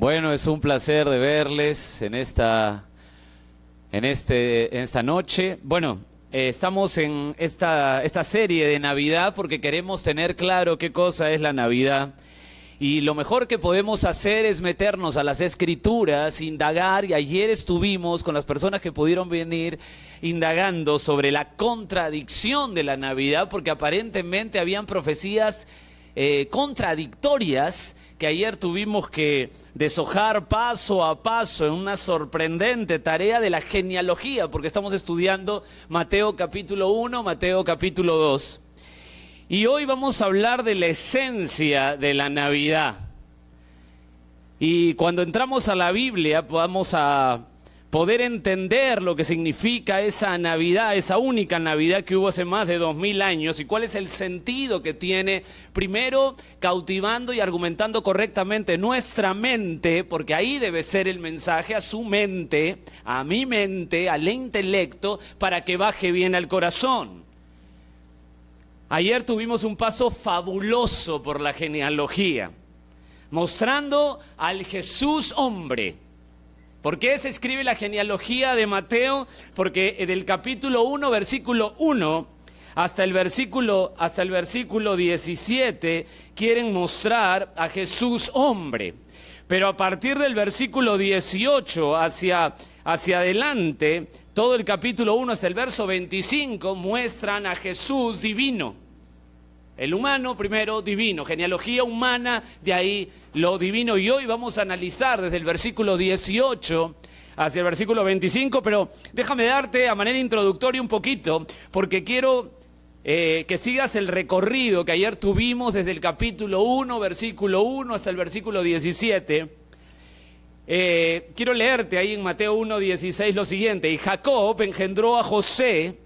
Bueno, es un placer de verles en esta noche. Bueno, estamos en esta serie de Navidad porque queremos tener claro qué cosa es la Navidad. Y lo mejor que podemos hacer es meternos a las Escrituras, indagar, y ayer estuvimos con las personas que pudieron venir indagando sobre la contradicción de la Navidad, porque aparentemente habían profecías contradictorias que ayer tuvimos que deshojar paso a paso en una sorprendente tarea de la genealogía, porque estamos estudiando Mateo capítulo 1, Mateo capítulo 2. Y hoy vamos a hablar de la esencia de la Navidad. Y cuando entramos a la Biblia vamos a poder entender lo que significa esa Navidad, esa única Navidad que hubo hace más de 2000 años y cuál es el sentido que tiene, primero cautivando y argumentando correctamente nuestra mente, porque ahí debe ser el mensaje a su mente, a mi mente, al intelecto, para que baje bien al corazón. Ayer tuvimos un paso fabuloso por la genealogía, mostrando al Jesús hombre. ¿Por qué se escribe la genealogía de Mateo? Porque del capítulo 1, versículo 1, hasta el versículo 17, quieren mostrar a Jesús hombre. Pero a partir del versículo 18 hacia adelante, todo el capítulo 1 hasta el verso 25 muestran a Jesús divino. El humano primero, divino, genealogía humana, de ahí lo divino. Y hoy vamos a analizar desde el versículo 18 hacia el versículo 25, pero déjame darte a manera introductoria un poquito, porque quiero que sigas el recorrido que ayer tuvimos desde el capítulo 1, versículo 1 hasta el versículo 17. Quiero leerte ahí en Mateo 1, 16 lo siguiente: y Jacob engendró a José,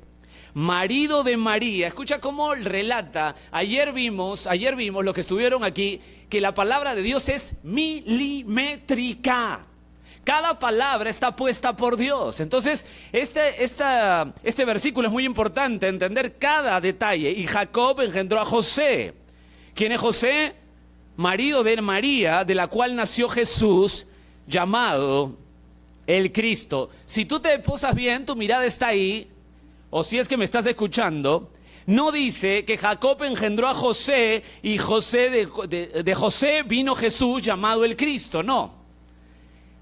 marido de María. Escucha cómo relata. Ayer vimos los que estuvieron aquí, que la palabra de Dios es milimétrica. Cada palabra está puesta por Dios. Entonces, este versículo es muy importante, entender cada detalle. Y Jacob engendró a José. ¿Quién es José? Marido de María, de la cual nació Jesús, llamado el Cristo. Si tú te posas bien, tu mirada está ahí, o si es que me estás escuchando, no dice que Jacob engendró a José y de José vino Jesús llamado el Cristo, no.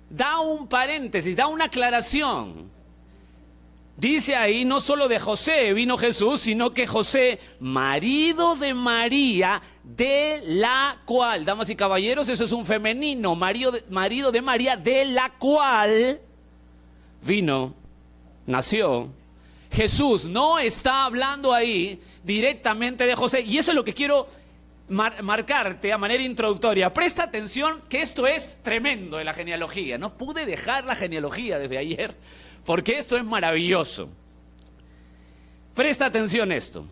Da un paréntesis, da una aclaración. Dice ahí, no solo de José vino Jesús, sino que José, marido de María, de la cual, damas y caballeros, eso es un femenino, marido de María, de la cual nació Jesús. No está hablando ahí directamente de José. Y eso es lo que quiero marcarte a manera introductoria. Presta atención que esto es tremendo de la genealogía. No pude dejar la genealogía desde ayer, porque esto es maravilloso. Presta atención a esto.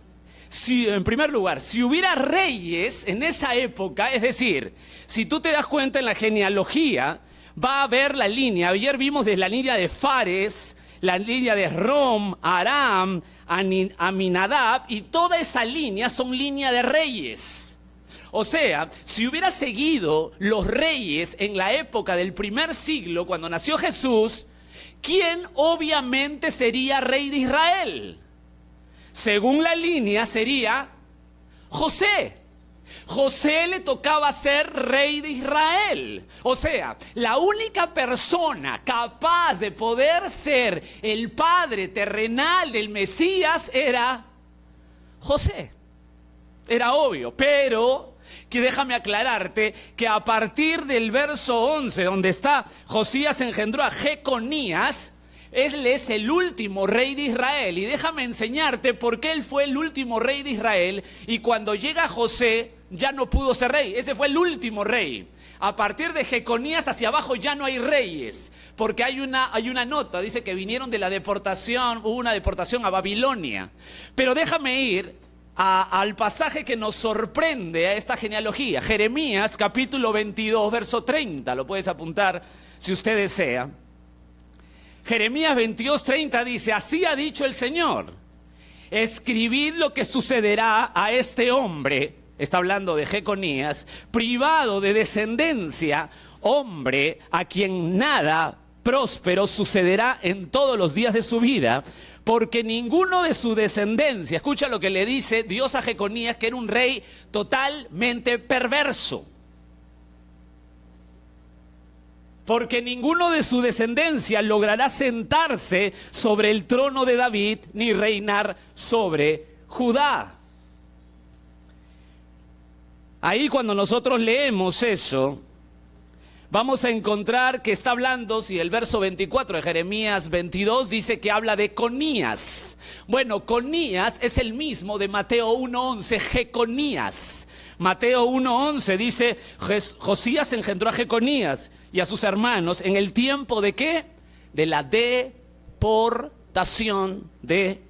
En primer lugar, si hubiera reyes en esa época, es decir, si tú te das cuenta en la genealogía, va a haber la línea. Ayer vimos desde la línea de Fares, la línea de Rom, Aram, Aminadab, y toda esa línea son línea de reyes. O sea, si hubiera seguido los reyes en la época del primer siglo, cuando nació Jesús, ¿quién obviamente sería rey de Israel? Según la línea sería José. José le tocaba ser rey de Israel. O sea, la única persona capaz de poder ser el padre terrenal del Mesías era José. Era obvio, pero que déjame aclararte que a partir del verso 11, donde está Josías engendró a Jeconías, él es el último rey de Israel. Y déjame enseñarte por qué él fue el último rey de Israel. Y cuando llega José, ya no pudo ser rey. Ese fue el último rey. A partir de Jeconías hacia abajo ya no hay reyes. Porque hay una nota, dice que vinieron de la deportación, hubo una deportación a Babilonia. Pero déjame ir al pasaje que nos sorprende a esta genealogía. Jeremías capítulo 22, verso 30. Lo puedes apuntar si usted desea. Jeremías 22:30 dice: así ha dicho el Señor, escribid lo que sucederá a este hombre, está hablando de Jeconías, privado de descendencia, hombre a quien nada próspero sucederá en todos los días de su vida, porque ninguno de su descendencia, escucha lo que le dice Dios a Jeconías, que era un rey totalmente perverso. Porque ninguno de su descendencia logrará sentarse sobre el trono de David, ni reinar sobre Judá. Ahí cuando nosotros leemos eso, vamos a encontrar que está hablando, si el verso 24 de Jeremías 22 dice que habla de Conías. Bueno, Conías es el mismo de Mateo 1:11, Jeconías. Mateo 1:11 dice, Josías engendró a Jeconías y a sus hermanos en el tiempo de ¿qué? De la deportación de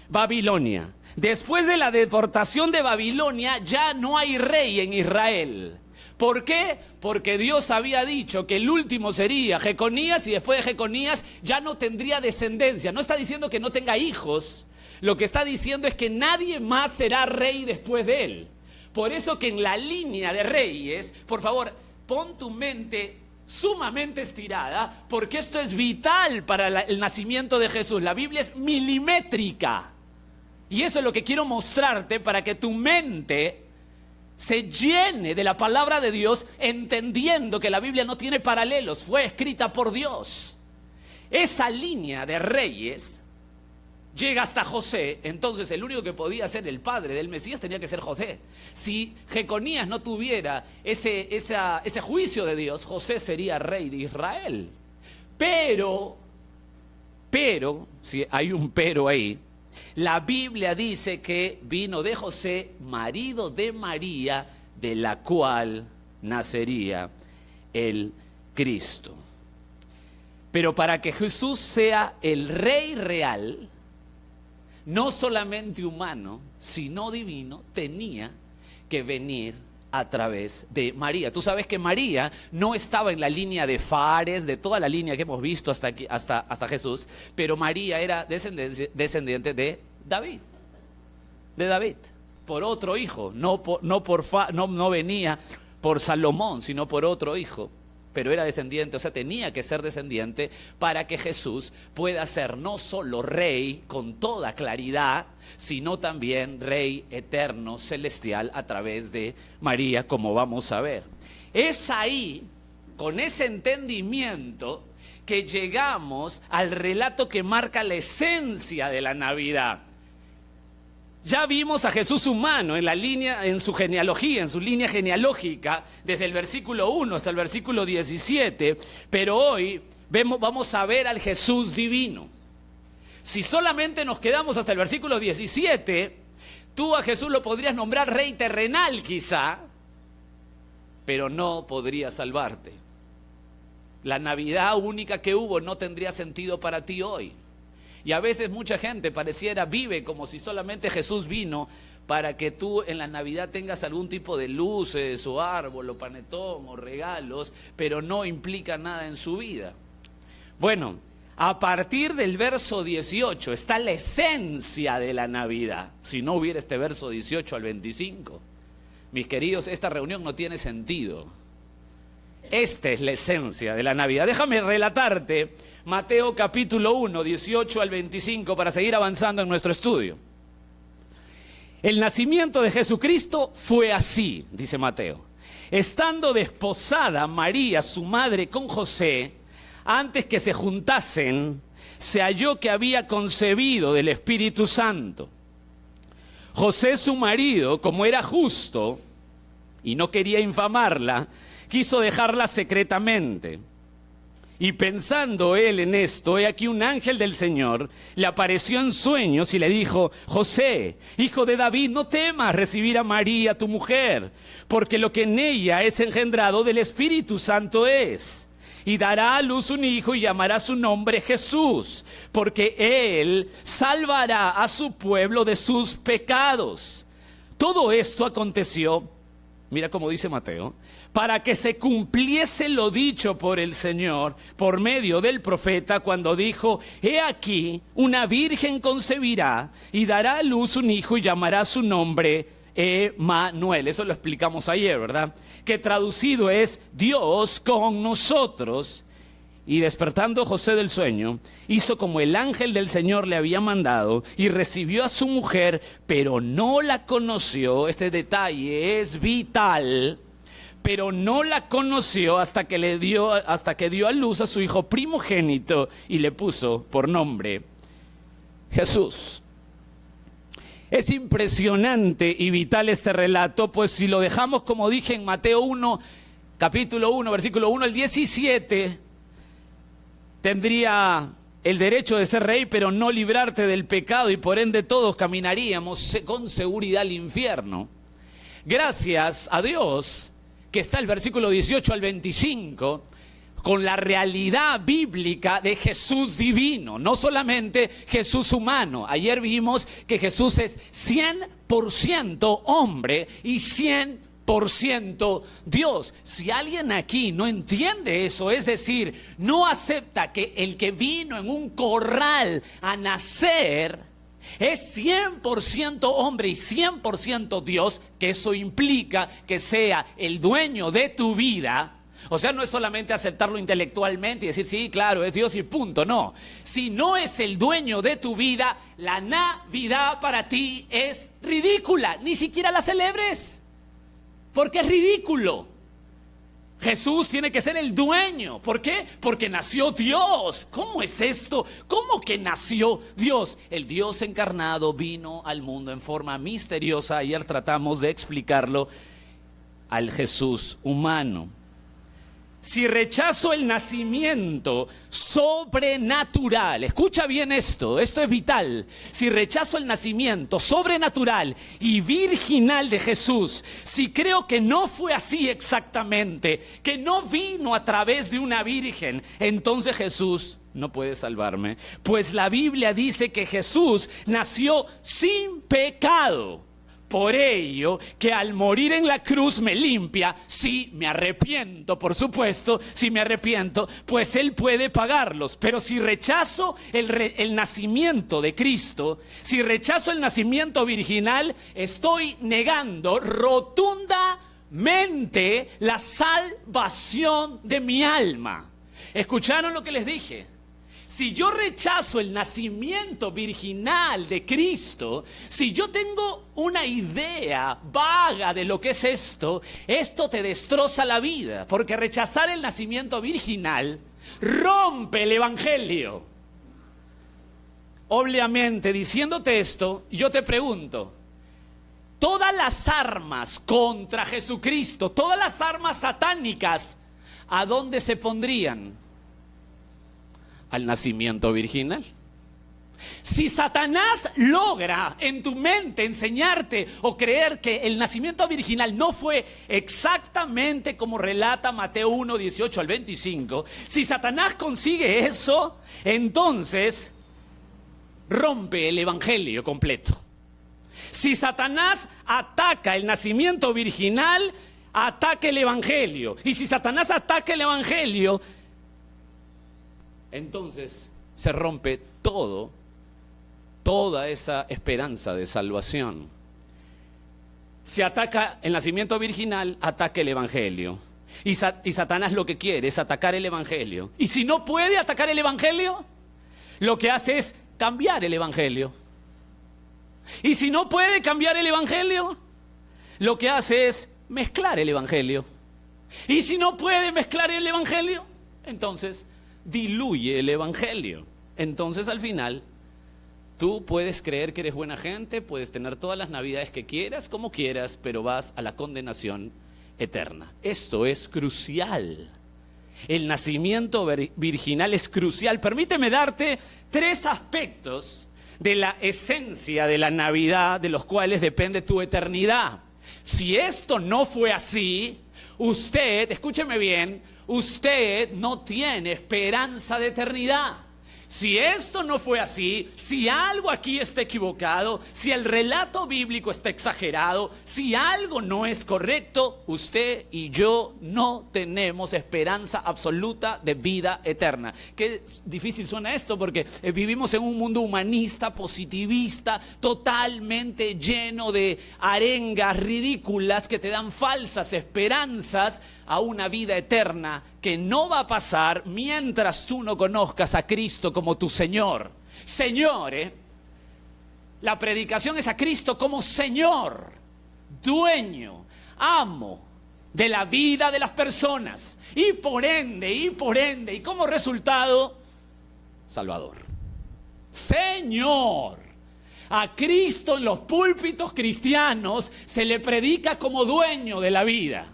Babilonia. Después de la deportación de Babilonia ya no hay rey en Israel. ¿Por qué? Porque Dios había dicho que el último sería Jeconías y después de Jeconías ya no tendría descendencia. No está diciendo que no tenga hijos, lo que está diciendo es que nadie más será rey después de él. Por eso que en la línea de reyes, por favor, pon tu mente sumamente estirada, porque esto es vital para el nacimiento de Jesús. La Biblia es milimétrica. Y eso es lo que quiero mostrarte para que tu mente se llene de la palabra de Dios, entendiendo que la Biblia no tiene paralelos, fue escrita por Dios. Esa línea de reyes llega hasta José, entonces el único que podía ser el padre del Mesías tenía que ser José. Si Jeconías no tuviera ese juicio de Dios, José sería rey de Israel. Pero, si hay un pero ahí, la Biblia dice que vino de José, marido de María, de la cual nacería el Cristo. Pero para que Jesús sea el rey real, no solamente humano, sino divino, tenía que venir a través de María. Tú sabes que María no estaba en la línea de Fares, de toda la línea que hemos visto hasta aquí, hasta Jesús, pero María era descendiente de David, por otro hijo, no venía por Salomón, sino por otro hijo, pero era descendiente, o sea, tenía que ser descendiente para que Jesús pueda ser no solo rey con toda claridad, sino también rey eterno, celestial, a través de María, como vamos a ver. Es ahí, con ese entendimiento, que llegamos al relato que marca la esencia de la Navidad. Ya vimos a Jesús humano en su genealogía, en su línea genealógica, desde el versículo 1 hasta el versículo 17, pero hoy vamos a ver al Jesús divino. Si solamente nos quedamos hasta el versículo 17, tú a Jesús lo podrías nombrar rey terrenal quizá, pero no podría salvarte. La Navidad única que hubo no tendría sentido para ti hoy. Y a veces mucha gente vive como si solamente Jesús vino para que tú en la Navidad tengas algún tipo de luces o árbol o panetón o regalos, pero no implica nada en su vida. Bueno, a partir del verso 18 está la esencia de la Navidad. Si no hubiera este verso 18 al 25, mis queridos, esta reunión no tiene sentido. Esta es la esencia de la Navidad. Déjame relatarte Mateo capítulo 1, 18 al 25, para seguir avanzando en nuestro estudio. El nacimiento de Jesucristo fue así, dice Mateo. Estando desposada María, su madre, con José, antes que se juntasen, se halló que había concebido del Espíritu Santo. José, su marido, como era justo y no quería infamarla, quiso dejarla secretamente. Y pensando él en esto, he aquí un ángel del Señor le apareció en sueños y le dijo: José, hijo de David, no temas recibir a María tu mujer, porque lo que en ella es engendrado del Espíritu Santo es. Y dará a luz un hijo y llamará su nombre Jesús, porque él salvará a su pueblo de sus pecados. Todo esto aconteció, mira cómo dice Mateo, para que se cumpliese lo dicho por el Señor por medio del profeta cuando dijo: he aquí, una virgen concebirá y dará a luz un hijo y llamará su nombre Emmanuel. Eso lo explicamos ayer, ¿verdad? Que traducido es Dios con nosotros. Y despertando José del sueño, hizo como el ángel del Señor le había mandado y recibió a su mujer, pero no la conoció. Este detalle es vital. Pero no la conoció hasta que dio a luz a su hijo primogénito y le puso por nombre Jesús. Es impresionante y vital este relato, pues si lo dejamos, como dije, en Mateo 1, capítulo 1, versículo 1 al 17, tendría el derecho de ser rey, pero no librarte del pecado, y por ende todos caminaríamos con seguridad al infierno. Gracias a Dios que está el versículo 18 al 25, con la realidad bíblica de Jesús divino, no solamente Jesús humano. Ayer vimos que Jesús es 100% hombre y 100% Dios. Si alguien aquí no entiende eso, es decir, no acepta que el que vino en un corral a nacer es 100% hombre y 100% Dios, que eso implica que sea el dueño de tu vida. O sea, no es solamente aceptarlo intelectualmente y decir, sí, claro, es Dios y punto. No, si no es el dueño de tu vida, la Navidad para ti es ridícula. Ni siquiera la celebres, porque es ridículo. Jesús tiene que ser el dueño. ¿Por qué? Porque nació Dios. ¿Cómo es esto? ¿Cómo que nació Dios? El Dios encarnado vino al mundo en forma misteriosa. Ayer tratamos de explicarlo al Jesús humano. Si rechazo el nacimiento sobrenatural, escucha bien esto es vital. Si rechazo el nacimiento sobrenatural y virginal de Jesús, si creo que no fue así exactamente, que no vino a través de una virgen, entonces Jesús no puede salvarme. Pues la Biblia dice que Jesús nació sin pecado. Por ello, que al morir en la cruz me limpia. Si me arrepiento, por supuesto, si me arrepiento, pues Él puede pagarlos. Pero si rechazo el nacimiento de Cristo, si rechazo el nacimiento virginal, estoy negando rotundamente la salvación de mi alma. ¿Escucharon lo que les dije? Si yo rechazo el nacimiento virginal de Cristo, si yo tengo una idea vaga de lo que es esto te destroza la vida, porque rechazar el nacimiento virginal rompe el evangelio. Obviamente, diciéndote esto, yo te pregunto, todas las armas contra Jesucristo, todas las armas satánicas, ¿a dónde se pondrían? Al nacimiento virginal. Si Satanás logra en tu mente enseñarte o creer que el nacimiento virginal no fue exactamente como relata Mateo 1, 18 al 25, si Satanás consigue eso, entonces rompe el evangelio completo. Si Satanás ataca el nacimiento virginal, ataca el evangelio. Y si Satanás ataca el evangelio, entonces se rompe toda esa esperanza de salvación. Si ataca el nacimiento virginal, ataca el evangelio. Y Satanás lo que quiere es atacar el evangelio. Y si no puede atacar el evangelio, lo que hace es cambiar el evangelio. Y si no puede cambiar el evangelio, lo que hace es mezclar el evangelio. Y si no puede mezclar el evangelio, entonces diluye el evangelio. Entonces al final tú puedes creer que eres buena gente, puedes tener todas las navidades que quieras, como quieras, pero vas a la condenación eterna. Esto es crucial. El nacimiento virginal es crucial. Permíteme darte 3 aspectos de la esencia de la Navidad, de los cuales depende tu eternidad. Si esto no fue así, usted, escúcheme bien, usted no tiene esperanza de eternidad. Si esto no fue así, si algo aquí está equivocado, si el relato bíblico está exagerado, si algo no es correcto, usted y yo no tenemos esperanza absoluta de vida eterna. Qué difícil suena esto porque vivimos en un mundo humanista, positivista, totalmente lleno de arengas ridículas que te dan falsas esperanzas a una vida eterna que no va a pasar mientras tú no conozcas a Cristo como tu Señor. Señor, la predicación es a Cristo como Señor, dueño, amo de la vida de las personas y por ende, y como resultado, Salvador. Señor. A Cristo en los púlpitos cristianos se le predica como dueño de la vida.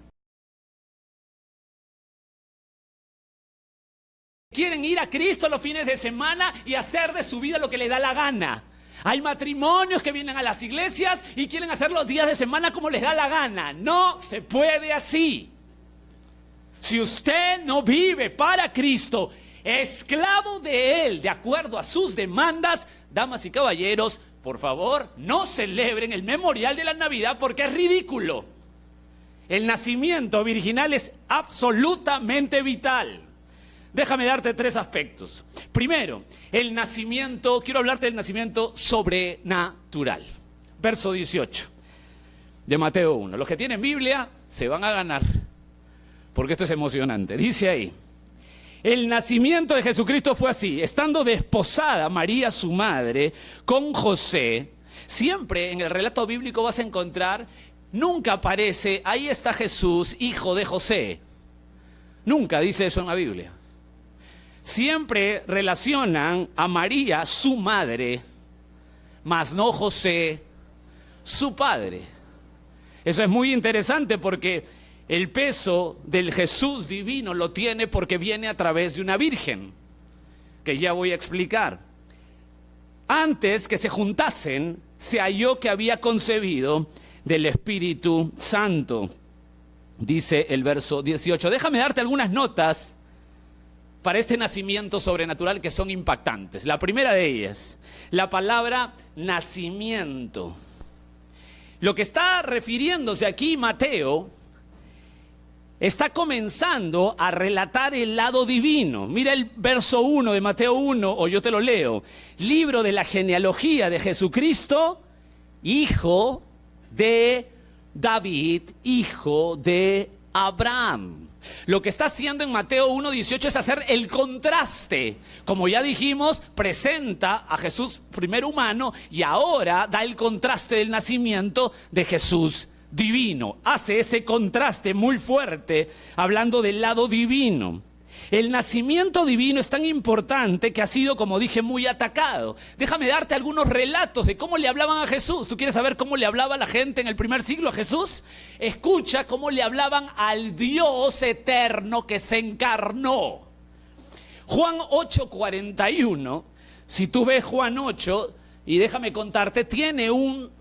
Quieren ir a Cristo los fines de semana y hacer de su vida lo que les da la gana. Hay matrimonios que vienen a las iglesias y quieren hacer los días de semana como les da la gana. No se puede así. Si usted no vive para Cristo, esclavo de Él, de acuerdo a sus demandas, damas y caballeros, por favor, no celebren el memorial de la Navidad porque es ridículo. El nacimiento virginal es absolutamente vital. Déjame darte 3 aspectos. Primero, el nacimiento, quiero hablarte del nacimiento sobrenatural. Verso 18 de Mateo 1. Los que tienen Biblia se van a ganar, porque esto es emocionante. Dice ahí, el nacimiento de Jesucristo fue así, estando desposada María, su madre, con José. Siempre en el relato bíblico vas a encontrar, nunca aparece, ahí está Jesús, hijo de José. Nunca dice eso en la Biblia. Siempre relacionan a María, su madre, mas no José, su padre. Eso es muy interesante porque el peso del Jesús divino lo tiene porque viene a través de una virgen, que ya voy a explicar. Antes que se juntasen, se halló que había concebido del Espíritu Santo, dice el verso 18. Déjame darte algunas notas para este nacimiento sobrenatural que son impactantes. La primera de ellas, la palabra nacimiento. Lo que está refiriéndose aquí Mateo está comenzando a relatar el lado divino. Mira el verso 1 de Mateo 1, o yo te lo leo. Libro de la genealogía de Jesucristo, hijo de David, hijo de Abraham. Lo que está haciendo en Mateo 1:18 es hacer el contraste. Como ya dijimos, presenta a Jesús primero humano y ahora da el contraste del nacimiento de Jesús divino. Hace ese contraste muy fuerte hablando del lado divino. El nacimiento divino es tan importante que ha sido, como dije, muy atacado. Déjame darte algunos relatos de cómo le hablaban a Jesús. ¿Tú quieres saber cómo le hablaba la gente en el primer siglo a Jesús? Escucha cómo le hablaban al Dios eterno que se encarnó. Juan 8:41, si tú ves Juan 8, y déjame contarte,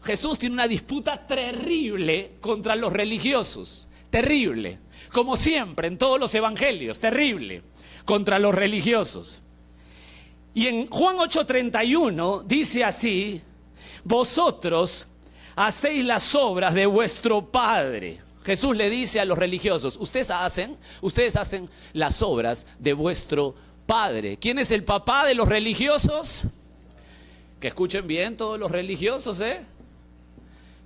Jesús tiene una disputa terrible contra los religiosos. Terrible. Como siempre, en todos los evangelios, terrible, contra los religiosos. Y en Juan 8:31 dice así, vosotros hacéis las obras de vuestro Padre. Jesús le dice a los religiosos, ustedes hacen las obras de vuestro Padre. ¿Quién es el papá de los religiosos? Que escuchen bien todos los religiosos,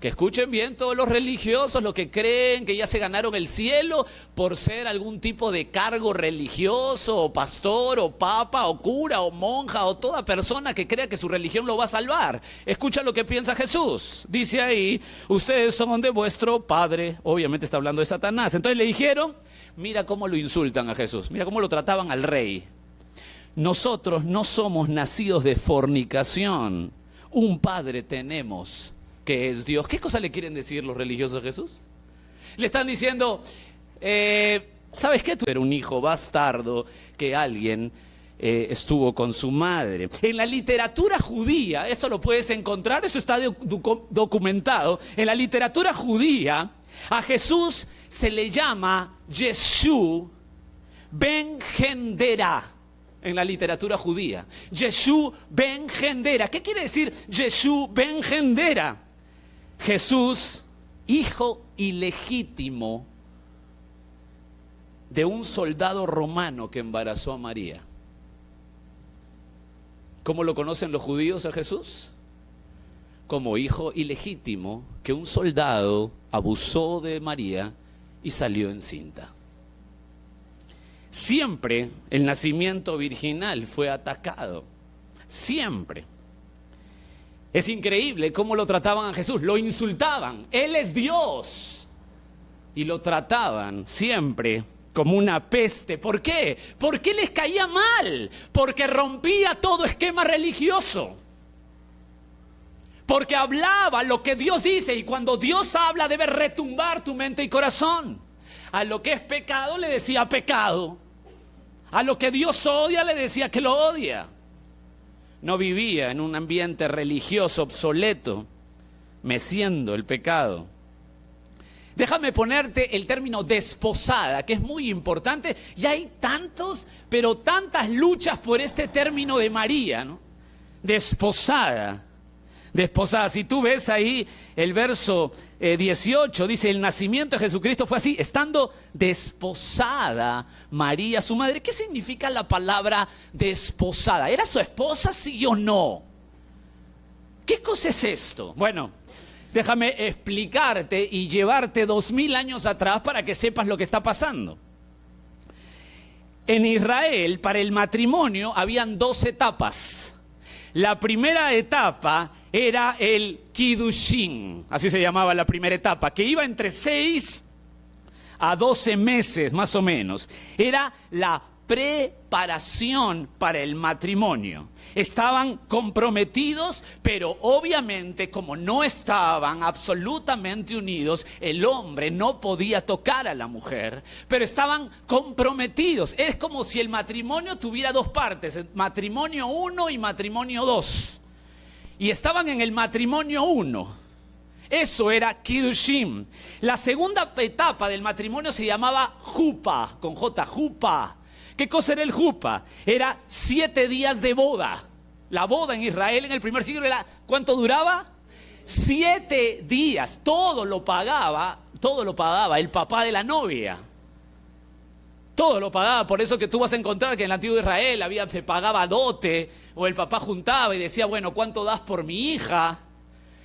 Que escuchen bien todos los religiosos, los que creen que ya se ganaron el cielo por ser algún tipo de cargo religioso, o pastor, o papa, o cura, o monja, o toda persona que crea que su religión lo va a salvar. Escucha lo que piensa Jesús. Dice ahí, ustedes son de vuestro padre. Obviamente está hablando de Satanás. Entonces le dijeron, mira cómo lo insultan a Jesús, mira cómo lo trataban al rey. Nosotros no somos nacidos de fornicación. Un padre tenemos, que es Dios. ¿Qué cosa le quieren decir los religiosos a Jesús? Le están diciendo, ¿sabes qué? Tú eres un hijo bastardo que alguien estuvo con su madre. En la literatura judía, esto lo puedes encontrar, esto está documentado. En la literatura judía, a Jesús se le llama Yeshú Ben Gendera. en la literatura judía. Yeshú ben Gendera. ¿Qué quiere decir Yeshú ben Gendera? Jesús, hijo ilegítimo de un soldado romano que embarazó a María. ¿Cómo lo conocen los judíos a Jesús? Como hijo ilegítimo que un soldado abusó de María y salió encinta. Siempre el nacimiento virginal fue atacado. Siempre. Es increíble cómo lo trataban a Jesús. Lo insultaban. Él es Dios. Y lo trataban siempre como una peste. ¿Por qué? Porque les caía mal. Porque rompía todo esquema religioso. Porque hablaba lo que Dios dice. Y cuando Dios habla debe retumbar tu mente y corazón. A lo que es pecado le decía pecado. A lo que Dios odia le decía que lo odia. No vivía en un ambiente religioso obsoleto, meciendo el pecado. Déjame ponerte el término desposada, que es muy importante. Y hay tantos, pero tantas luchas por este término de María, ¿no? Desposada. Desposada. Si tú ves ahí el verso 18, dice: el nacimiento de Jesucristo fue así, estando desposada María, su madre. ¿Qué significa la palabra desposada? ¿Era su esposa, sí o no? ¿Qué cosa es esto? Bueno, déjame explicarte y llevarte 2000 años atrás para que sepas lo que está pasando. En Israel, para el matrimonio, habían 2 etapas. La primera etapa era el Kiddushin, así se llamaba la primera etapa, que iba entre 6 a 12 meses más o menos. Era la preparación para el matrimonio. Estaban comprometidos, pero obviamente como no estaban absolutamente unidos, el hombre no podía tocar a la mujer, pero estaban comprometidos. Es como si el matrimonio tuviera 2 partes, matrimonio 1 y matrimonio 2. Y estaban en el matrimonio 1. Eso era Kiddushim. La segunda etapa del matrimonio se llamaba Jupa, con J, Jupa. ¿Qué cosa era el Jupa? Era 7 días de boda. La boda en Israel en el primer siglo era, ¿cuánto duraba? 7 días. Todo lo pagaba el papá de la novia. Todo lo pagaba. Por eso que tú vas a encontrar que en el antiguo Israel se pagaba dote, o el papá juntaba y decía, bueno, ¿cuánto das por mi hija?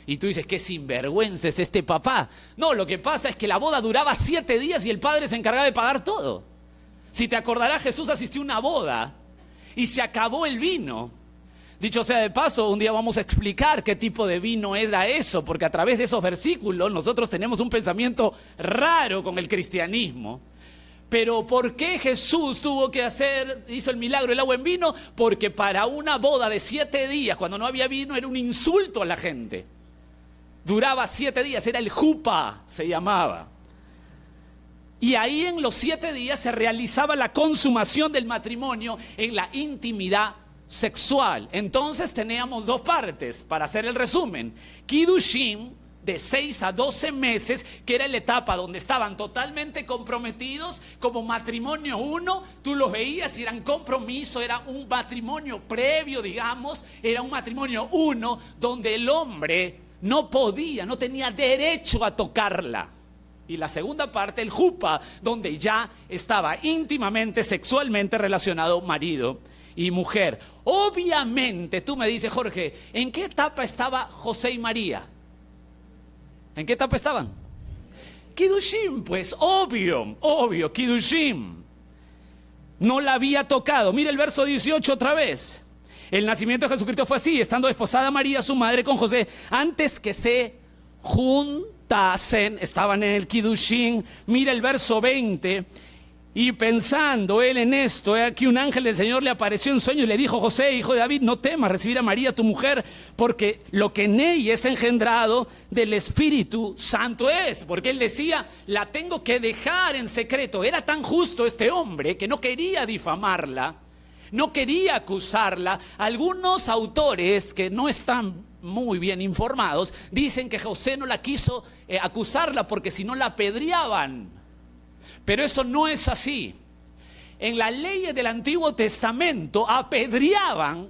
Y tú dices, qué sinvergüenza es este papá. No, lo que pasa es que la boda duraba 7 días y el padre se encargaba de pagar todo. Si te acordarás, Jesús asistió a una boda y se acabó el vino. Dicho sea de paso, un día vamos a explicar qué tipo de vino era eso, porque a través de esos versículos nosotros tenemos un pensamiento raro con el cristianismo. Pero ¿por qué Jesús hizo el milagro del agua en vino? Porque para una boda de 7 días, cuando no había vino, era un insulto a la gente. Duraba 7 días, era el jupa, se llamaba. Y ahí en los 7 días se realizaba la consumación del matrimonio en la intimidad sexual. Entonces teníamos 2 partes, para hacer el resumen. Kiddushim, de 6 a 12 meses, que era la etapa donde estaban totalmente comprometidos como matrimonio 1. Tú los veías y eran compromiso, era un matrimonio previo, digamos, era un matrimonio 1 donde el hombre no tenía derecho a tocarla. Y la segunda parte, el jupa, donde ya estaba íntimamente, sexualmente relacionado marido y mujer. Obviamente, tú me dices, Jorge, ¿en qué etapa estaba José y María? ¿En qué etapa estaban? Kiddushim, pues, obvio, Kiddushim. No la había tocado. Mira el verso 18 otra vez. El nacimiento de Jesucristo fue así, estando desposada María, su madre, con José, antes que se juntasen, estaban en el Kiddushim. Mira el verso 20. Y pensando él en esto, he aquí un ángel del Señor le apareció en sueño y le dijo: José, hijo de David, no temas recibir a María tu mujer, porque lo que en ella es engendrado del Espíritu Santo es. Porque él decía, la tengo que dejar en secreto. Era tan justo este hombre que no quería difamarla, no quería acusarla. Algunos autores que no están muy bien informados dicen que José no la quiso acusarla porque si no la apedreaban. Pero eso no es así. en las leyes del Antiguo Testamento apedreaban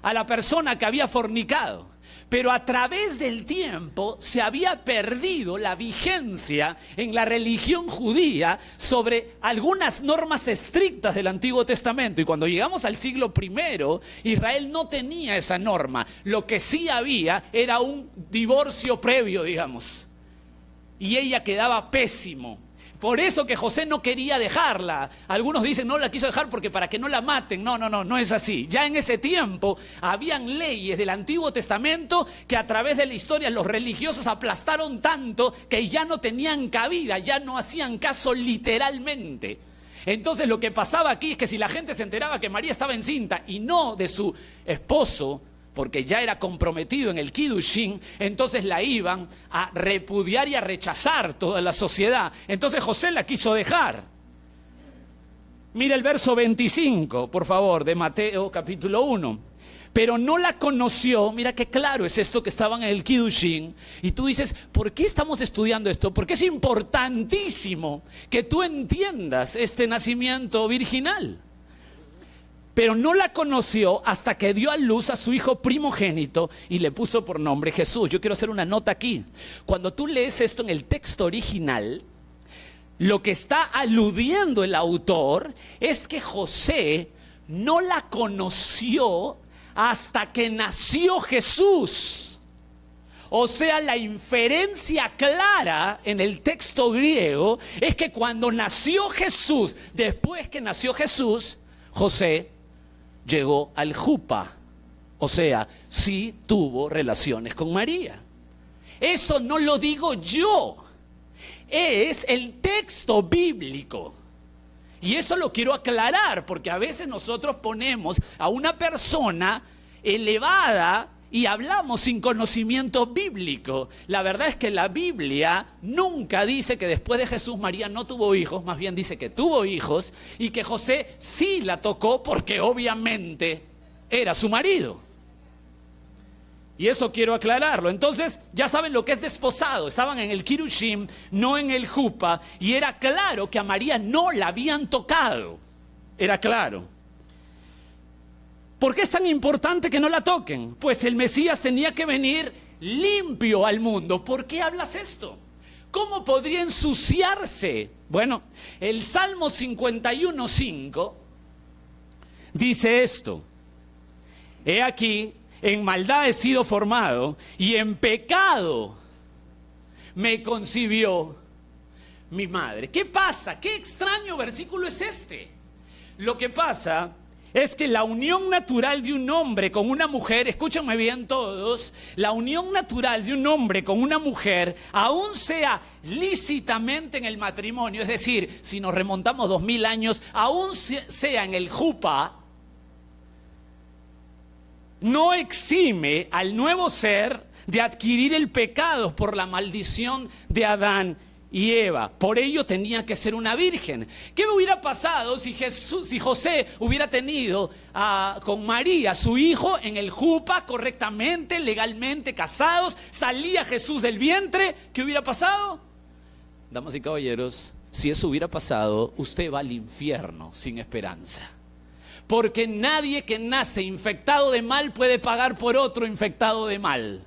a la persona que había fornicado. Pero a través del tiempo se había perdido la vigencia en la religión judía sobre algunas normas estrictas del Antiguo Testamento. Y cuando llegamos al siglo I, Israel no tenía esa norma. Lo que sí había era un divorcio previo, digamos. Y ella quedaba pésimo. Por eso que José no quería dejarla. Algunos dicen no la quiso dejar porque para que no la maten. No es así. Ya en ese tiempo habían leyes del Antiguo Testamento que a través de la historia los religiosos aplastaron tanto que ya no tenían cabida, ya no hacían caso literalmente. Entonces lo que pasaba aquí es que si la gente se enteraba que María estaba encinta y no de su esposo, porque ya era comprometido en el Kiddushin, entonces la iban a repudiar y a rechazar toda la sociedad. Entonces José la quiso dejar. Mira el verso 25, por favor, de Mateo capítulo 1. Pero no la conoció, mira qué claro es esto que estaban en el Kiddushin. Y tú dices, ¿por qué estamos estudiando esto? Porque es importantísimo que tú entiendas este nacimiento virginal. Pero no la conoció hasta que dio a luz a su hijo primogénito y le puso por nombre Jesús. Yo quiero hacer una nota aquí. Cuando tú lees esto en el texto original, lo que está aludiendo el autor es que José no la conoció hasta que nació Jesús. O sea, la inferencia clara en el texto griego es que cuando nació Jesús, después que nació Jesús, José llegó al Jupa, o sea, sí tuvo relaciones con María. Eso no lo digo yo, es el texto bíblico. Y eso lo quiero aclarar, porque a veces nosotros ponemos a una persona elevada y hablamos sin conocimiento bíblico. La verdad es que la Biblia nunca dice que después de Jesús María no tuvo hijos, más bien dice que tuvo hijos y que José sí la tocó porque obviamente era su marido. Y eso quiero aclararlo. Entonces ya saben lo que es desposado. Estaban en el Kirushim, no en el Jupa, y era claro que a María no la habían tocado. Era claro. ¿Por qué es tan importante que no la toquen? Pues el Mesías tenía que venir limpio al mundo. ¿Por qué hablas esto? ¿Cómo podría ensuciarse? Bueno, el Salmo 51:5 dice esto: he aquí, en maldad he sido formado y en pecado me concibió mi madre. ¿Qué pasa? ¿Qué extraño versículo es este? Lo que pasa es que la unión natural de un hombre con una mujer, escúchenme bien todos, la unión natural de un hombre con una mujer, aún sea lícitamente en el matrimonio, es decir, si nos remontamos 2000 años, aún sea en el Jupa, no exime al nuevo ser de adquirir el pecado por la maldición de Adán y Eva. Por ello tenía que ser una virgen. ¿Qué hubiera pasado si José hubiera tenido con María, su hijo, en el Jupa, correctamente, legalmente casados? Salía Jesús del vientre. ¿Qué hubiera pasado? Damas y caballeros, si eso hubiera pasado, usted va al infierno sin esperanza. Porque nadie que nace infectado de mal puede pagar por otro infectado de mal.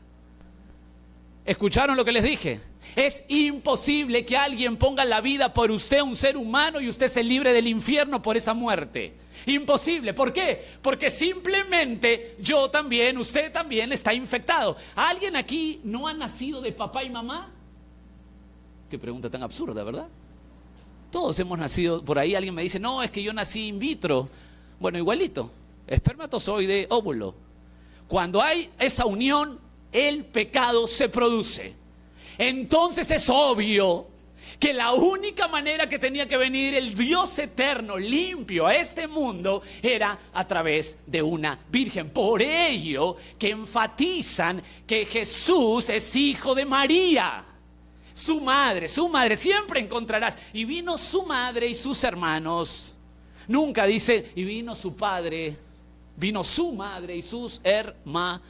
¿Escucharon lo que les dije? Es imposible que alguien ponga la vida por usted, un ser humano, y usted se libre del infierno por esa muerte. Imposible. ¿Por qué? Porque simplemente yo también, usted también está infectado. ¿Alguien aquí no ha nacido de papá y mamá? Qué pregunta tan absurda, ¿verdad? Todos hemos nacido, por ahí alguien me dice, no, es que yo nací in vitro. Bueno, igualito, espermatozoide, óvulo. Cuando hay esa unión, el pecado se produce. Entonces es obvio que la única manera que tenía que venir el Dios eterno, limpio, a este mundo, era a través de una virgen. Por ello que enfatizan que Jesús es hijo de María. Su madre, siempre encontrarás. Y vino su madre y sus hermanos. Nunca dice, y vino su padre, vino su madre y sus hermanos.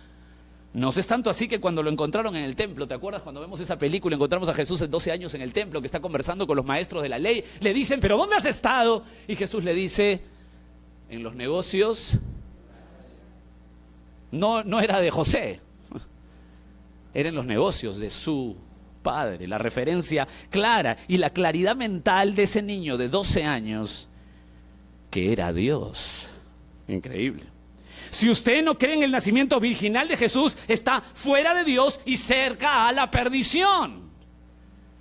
No es tanto así que cuando lo encontraron en el templo, ¿te acuerdas cuando vemos esa película? Encontramos a Jesús en 12 años en el templo, que está conversando con los maestros de la ley. Le dicen, ¿pero dónde has estado? Y Jesús le dice, en los negocios. No era de José, era en los negocios de su padre. La referencia clara y la claridad mental de ese niño de 12 años, que era Dios. Increíble. Si usted no cree en el nacimiento virginal de Jesús, está fuera de Dios y cerca a la perdición.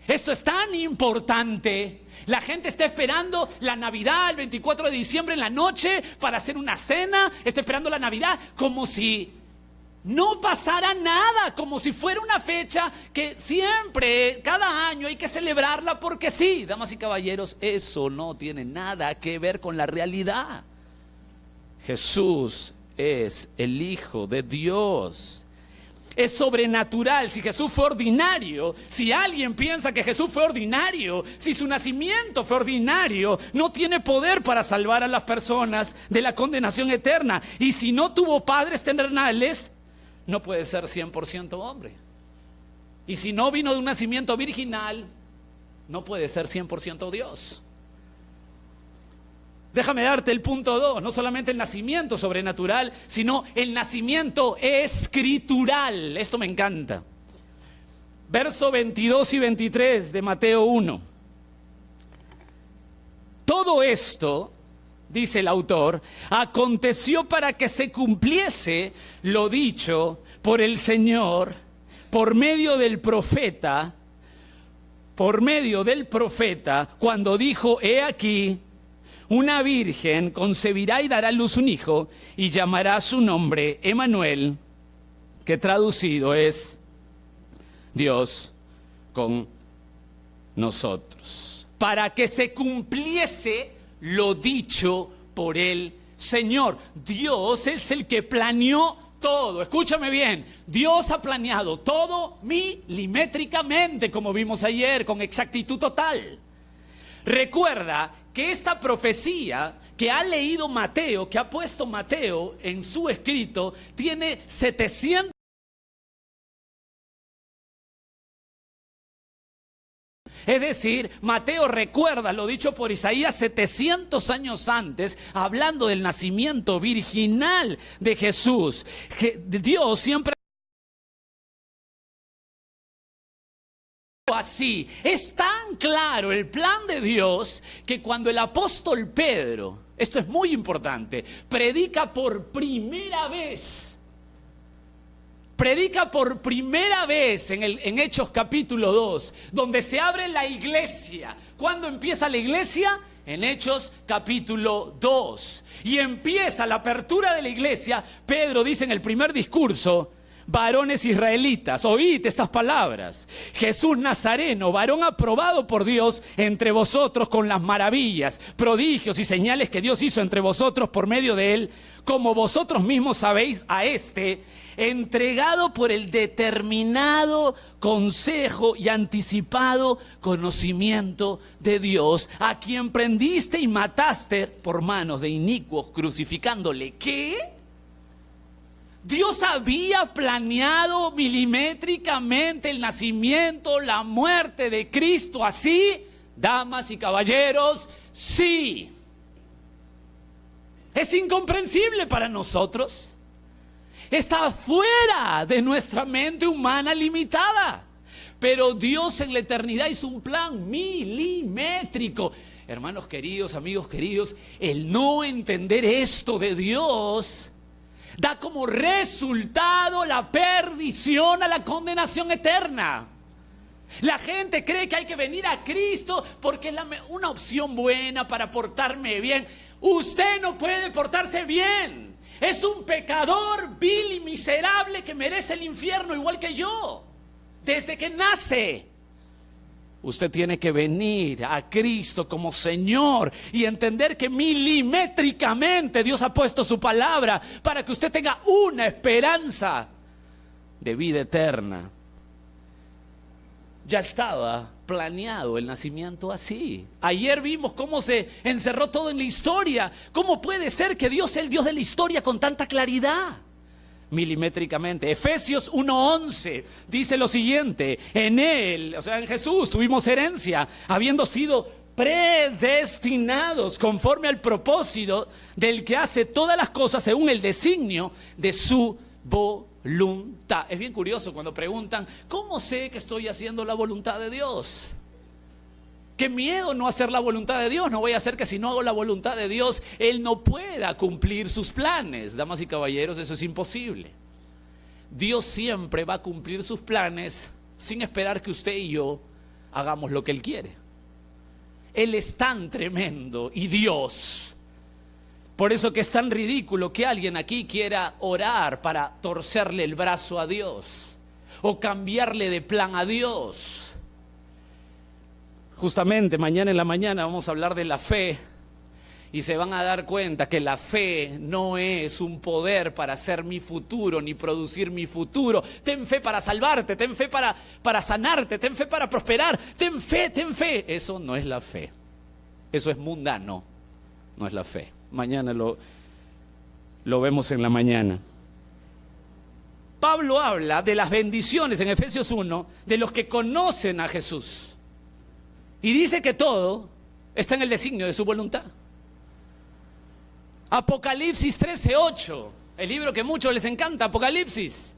Esto es tan importante. La gente está esperando la Navidad, el 24 de diciembre en la noche, para hacer una cena. Está esperando la Navidad como si no pasara nada, como si fuera una fecha que siempre, cada año hay que celebrarla porque sí. Damas y caballeros, eso no tiene nada que ver con la realidad. Jesús es el Hijo de Dios. Es sobrenatural. Si Jesús fue ordinario, si alguien piensa que Jesús fue ordinario, si su nacimiento fue ordinario, no tiene poder para salvar a las personas de la condenación eterna. Y si no tuvo padres terrenales, no puede ser 100% hombre. Y si no vino de un nacimiento virginal, no puede ser 100% Dios. Déjame darte el punto 2, no solamente el nacimiento sobrenatural, sino el nacimiento escritural. Esto me encanta. Verso 22 y 23 de Mateo 1. Todo esto, dice el autor, aconteció para que se cumpliese lo dicho por el Señor por medio del profeta, cuando dijo, he aquí, una virgen concebirá y dará a luz un hijo y llamará su nombre Emmanuel, que traducido es Dios con nosotros. Para que se cumpliese lo dicho por el Señor. Dios es el que planeó todo. Escúchame bien, Dios ha planeado todo milimétricamente, como vimos ayer, con exactitud total. Recuerda que esta profecía que ha leído Mateo, que ha puesto Mateo en su escrito, tiene 700. Es decir, Mateo recuerda lo dicho por Isaías 700 años antes, hablando del nacimiento virginal de Jesús. Dios siempre así. Es tan claro el plan de Dios que cuando el apóstol Pedro, esto es muy importante, predica por primera vez en Hechos capítulo 2, donde se abre la iglesia. ¿Cuándo empieza la iglesia? En Hechos capítulo 2. Y empieza la apertura de la iglesia. Pedro dice en el primer discurso: varones israelitas, oíd estas palabras. Jesús Nazareno, varón aprobado por Dios entre vosotros con las maravillas, prodigios y señales que Dios hizo entre vosotros por medio de él, como vosotros mismos sabéis, a este, entregado por el determinado consejo y anticipado conocimiento de Dios, a quien prendiste y mataste por manos de inicuos, crucificándole. ¿Qué? Dios había planeado milimétricamente el nacimiento, la muerte de Cristo así, damas y caballeros, sí. Es incomprensible para nosotros. Está fuera de nuestra mente humana limitada. Pero Dios en la eternidad hizo un plan milimétrico. Hermanos queridos, amigos queridos, el no entender esto de Dios da como resultado la perdición, a la condenación eterna. La gente cree que hay que venir a Cristo porque es una opción buena para portarme bien. Usted no puede portarse bien. Es un pecador vil y miserable que merece el infierno igual que yo. Desde que nace. Usted tiene que venir a Cristo como Señor y entender que milimétricamente Dios ha puesto su palabra para que usted tenga una esperanza de vida eterna. Ya estaba planeado el nacimiento así. Ayer vimos cómo se encerró todo en la historia. ¿Cómo puede ser que Dios sea el Dios de la historia con tanta claridad? milimétricamente. Efesios 1:11 dice lo siguiente: en Él, o sea, en Jesús, tuvimos herencia, habiendo sido predestinados conforme al propósito del que hace todas las cosas según el designio de su voluntad. Es bien curioso cuando preguntan, ¿cómo sé que estoy haciendo la voluntad de Dios? Qué miedo no hacer la voluntad de Dios. No voy a hacer que si no hago la voluntad de Dios, Él no pueda cumplir sus planes. Damas y caballeros, eso es imposible. Dios siempre va a cumplir sus planes sin esperar que usted y yo hagamos lo que Él quiere. Él es tan tremendo y Dios. Por eso que es tan ridículo que alguien aquí quiera orar para torcerle el brazo a Dios o cambiarle de plan a Dios. Justamente mañana en la mañana vamos a hablar de la fe y se van a dar cuenta que la fe no es un poder para hacer mi futuro ni producir mi futuro. Ten fe para salvarte, ten fe para sanarte, ten fe para prosperar, ten fe, ten fe. Eso no es la fe. Eso es mundano, no es la fe. Mañana lo vemos en la mañana. Pablo habla de las bendiciones en Efesios 1 de los que conocen a Jesús. Y dice que todo está en el designio de su voluntad. Apocalipsis 13:8, el libro que a muchos les encanta, Apocalipsis,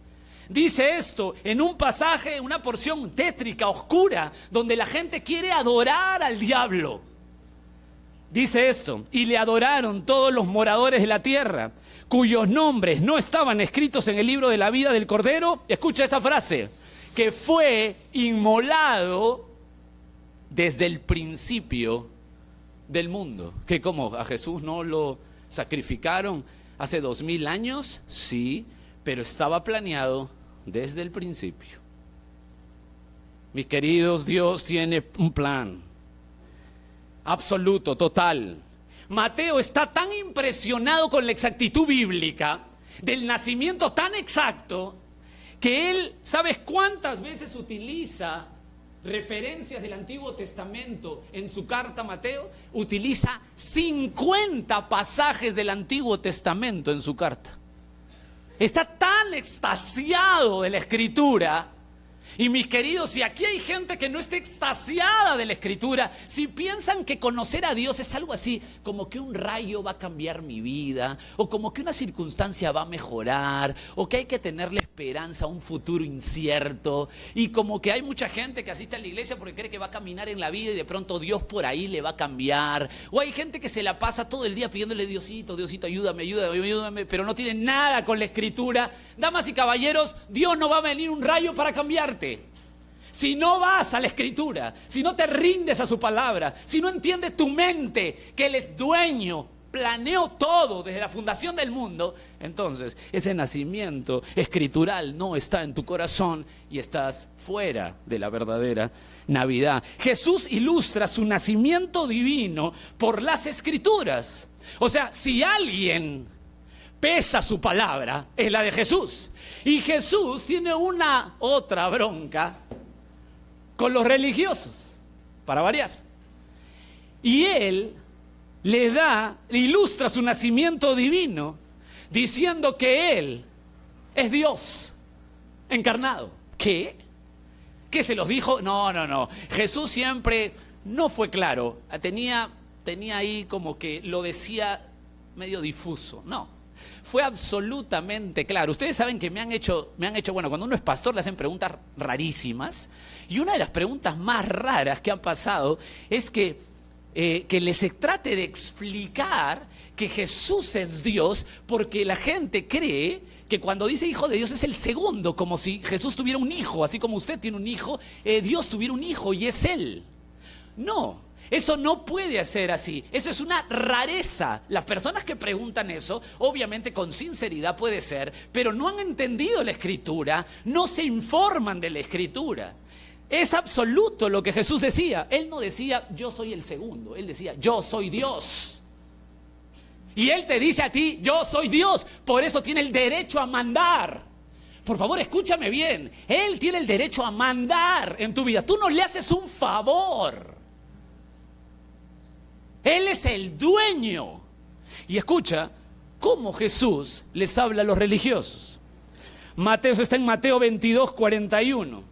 dice esto en un pasaje, una porción tétrica, oscura, donde la gente quiere adorar al diablo. Dice esto: y le adoraron todos los moradores de la tierra, cuyos nombres no estaban escritos en el libro de la vida del Cordero. Escucha esta frase: que fue inmolado desde el principio del mundo. ¿Qué, cómo? ¿A Jesús no lo sacrificaron hace 2000 años? Sí, pero estaba planeado desde el principio. Mis queridos, Dios tiene un plan absoluto, total. Mateo está tan impresionado con la exactitud bíblica del nacimiento tan exacto que él, ¿sabes cuántas veces utiliza referencias del Antiguo Testamento en su carta a Mateo? Utiliza 50 pasajes del Antiguo Testamento en su carta. Está tan extasiado de la Escritura. Y mis queridos, si aquí hay gente que no está extasiada de la Escritura, si piensan que conocer a Dios es algo así como que un rayo va a cambiar mi vida, o como que una circunstancia va a mejorar, o que hay que tenerle esperanza a un futuro incierto, y como que hay mucha gente que asiste a la iglesia porque cree que va a caminar en la vida y de pronto Dios por ahí le va a cambiar, o hay gente que se la pasa todo el día pidiéndole: Diosito, Diosito, ayúdame, ayúdame, ayúdame, pero no tiene nada con la Escritura. Damas y caballeros, Dios no va a venir un rayo para cambiarte. Si no vas a la Escritura, si no te rindes a su palabra, si no entiendes tu mente que Él es dueño, planeó todo desde la fundación del mundo, entonces ese nacimiento escritural no está en tu corazón y estás fuera de la verdadera Navidad. Jesús ilustra su nacimiento divino por las Escrituras. O sea, si alguien pesa su palabra, es la de Jesús. Y Jesús tiene una otra bronca con los religiosos, para variar. Y Él le ilustra su nacimiento divino diciendo que Él es Dios encarnado. ¿Qué? ¿Qué se los dijo? No. Jesús siempre no fue claro. Tenía ahí como que lo decía medio difuso. No. Fue absolutamente claro. Ustedes saben que me han hecho, bueno, cuando uno es pastor le hacen preguntas rarísimas. Y una de las preguntas más raras que han pasado es que les trate de explicar que Jesús es Dios, porque la gente cree que cuando dice hijo de Dios es el segundo, como si Jesús tuviera un hijo, así como usted tiene un hijo, Dios tuviera un hijo y es Él. No. Eso no puede ser así. Eso es una rareza. Las personas que preguntan eso, obviamente con sinceridad puede ser, pero no han entendido la Escritura, no se informan de la Escritura. Es absoluto lo que Jesús decía. Él no decía yo soy el segundo, Él decía yo soy Dios. Y Él te dice a ti yo soy Dios, por eso tiene el derecho a mandar. Por favor, escúchame bien. Él tiene el derecho a mandar en tu vida. Tú no le haces un favor. Él es el dueño. Y escucha cómo Jesús les habla a los religiosos. Eso está en Mateo 22, 41.